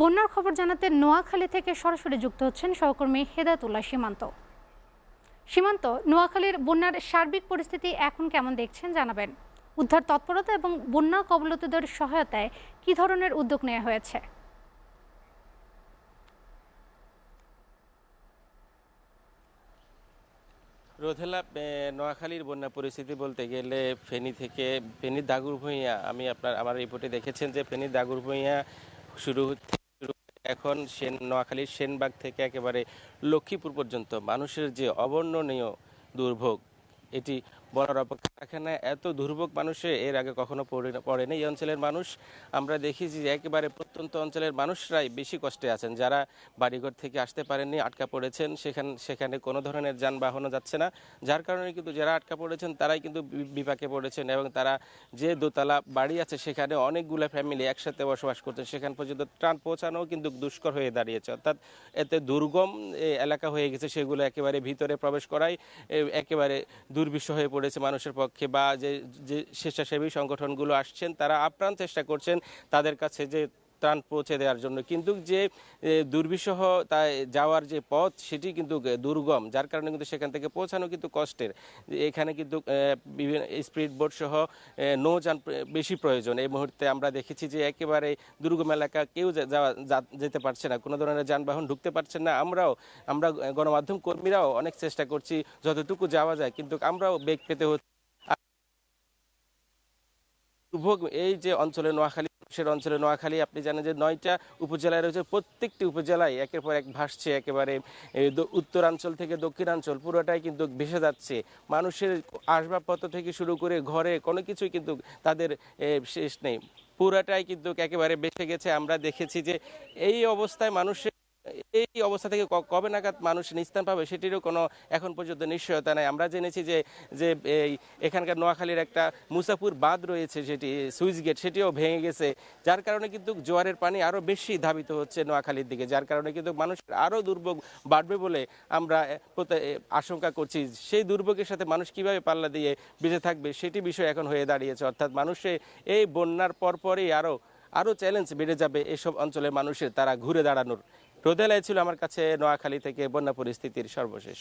বন্যার খবর জানাতে নোয়াখালী থেকে সরাসরি যুক্ত হচ্ছেন সহকর্মী হেদায়েতুল্লাহ সীমান্ত। নোয়াখালীর বন্যার সার্বিক পরিস্থিতি এখন কেমন দেখছেন জানাবেন। উদ্ধার তৎপরতা এবং বন্যা কবলিতদের সহায়তায় কী ধরনের উদ্যোগ নেওয়া হয়েছে? রোধেলা নোয়াখালীর বন্যা পরিস্থিতি বলতে গেলে ফেনীর দাগুরভূঁইয়া আমার রিপোর্টে দেখেছেন যে ফেনীর দাগুরভূঁইয়া শুরু এখন নোয়াখালীর সেনবাগ থেকে একেবারে লক্ষ্মীপুর পর্যন্ত মানুষের যে অবর্ণনীয় দুর্ভোগ এটি বলার অপেক্ষা রাখে না। এত দুর্ভোগ মানুষের এর আগে কখনো পড়েনি। এই অঞ্চলের মানুষ আমরা দেখেছি যে একেবারে প্রত্যন্ত অঞ্চলের মানুষরাই বেশি কষ্টে আছেন। যারা বাড়িঘর থেকে আসতে পারেননি, আটকা পড়েছেন, সেখানে কোনো ধরনের যানবাহনও যাচ্ছে না, যার কারণে কিন্তু যারা আটকা পড়েছেন তারাই কিন্তু বিপাকে পড়েছেন। এবং তারা যে দোতলা বাড়ি আছে সেখানে অনেকগুলো ফ্যামিলি একসাথে বসবাস করছেন, সেখান পর্যন্ত ত্রাণ পৌঁছানোও কিন্তু দুষ্কর হয়ে দাঁড়িয়েছে। অর্থাৎ এতে দুর্গম এলাকা হয়ে গেছে, সেগুলো একেবারে ভিতরে প্রবেশ করাই একেবারে দুর্বিষহ হয়ে পড়েছে মানুষের পক্ষে। বা যে স্বেচ্ছাসেবী সংগঠনগুলো আসছেন তারা আপ্রাণ চেষ্টা করছেন তাদের কাছে যে ত্রাণ পৌঁছে দেওয়ার জন্য, কিন্তু যে দুর্বিষহ যাওয়ার যে পথ সেটি কিন্তু দুর্গম, যার কারণে কিন্তু সেখান থেকে পৌঁছানো কিন্তু কষ্টের। এখানে কিন্তু বিভিন্ন স্পিড বোট সহ নৌযান বেশি প্রয়োজন। এই মুহূর্তে আমরা দেখেছি যে একেবারে দুর্গম এলাকা কেউ যেতে পারছে না, কোনো ধরনের যানবাহন ঢুকতে পারছে না। আমরা গণমাধ্যম কর্মীরাও অনেক চেষ্টা করছি যতটুকু যাওয়া যায়, কিন্তু আমরাও বেগ পেতে হচ্ছে। দুর্ভোগ এই যে অঞ্চলে নোয়াখালী আপনি জানেন যে 9টা উপজেলায় রয়েছে। প্রত্যেকটি উপজেলায় একের পর এক ভাসছে, একেবারে উত্তরাঞ্চল থেকে দক্ষিণাঞ্চল পুরোটাই কিন্তু ভেসে যাচ্ছে। মানুষের আসবাবপত্র থেকে শুরু করে ঘরে কোনো কিছুই কিন্তু তাদের শেষ নেই, পুরোটাই কিন্তু একেবারে ভেসে গেছে। আমরা দেখেছি যে এই অবস্থায় এই অবস্থা থেকে কবে নাগাদ মানুষ নিস্তার পাবে সেটিরও কোনো এখন পর্যন্ত নিশ্চয়তা নাই। আমরা জেনেছি যে যে এখানকার নোয়াখালীর একটা মুসাপুর বাঁধ রয়েছে, সেটি সুইচ গেট, সেটিও ভেঙে গেছে, যার কারণে কিন্তু জোয়ারের পানি আরও বেশি ধাবিত হচ্ছে নোয়াখালীর দিকে, যার কারণে কিন্তু মানুষের আরও দুর্ভোগ বাড়বে বলে আমরা আশঙ্কা করছি। সেই দুর্ভোগের সাথে মানুষ কিভাবে পাল্লা দিয়ে বেঁচে থাকবে সেটি বিষয় এখন হয়ে দাঁড়িয়েছে। অর্থাৎ মানুষের এই বন্যার পরপরই আরও চ্যালেঞ্জ বেড়ে যাবে এসব অঞ্চলের মানুষের, তারা ঘুরে দাঁড়ানোর। রোদেলাই ছিল আমার কাছে নোয়াখালী থেকে বন্যা পরিস্থিতির সর্বশেষ।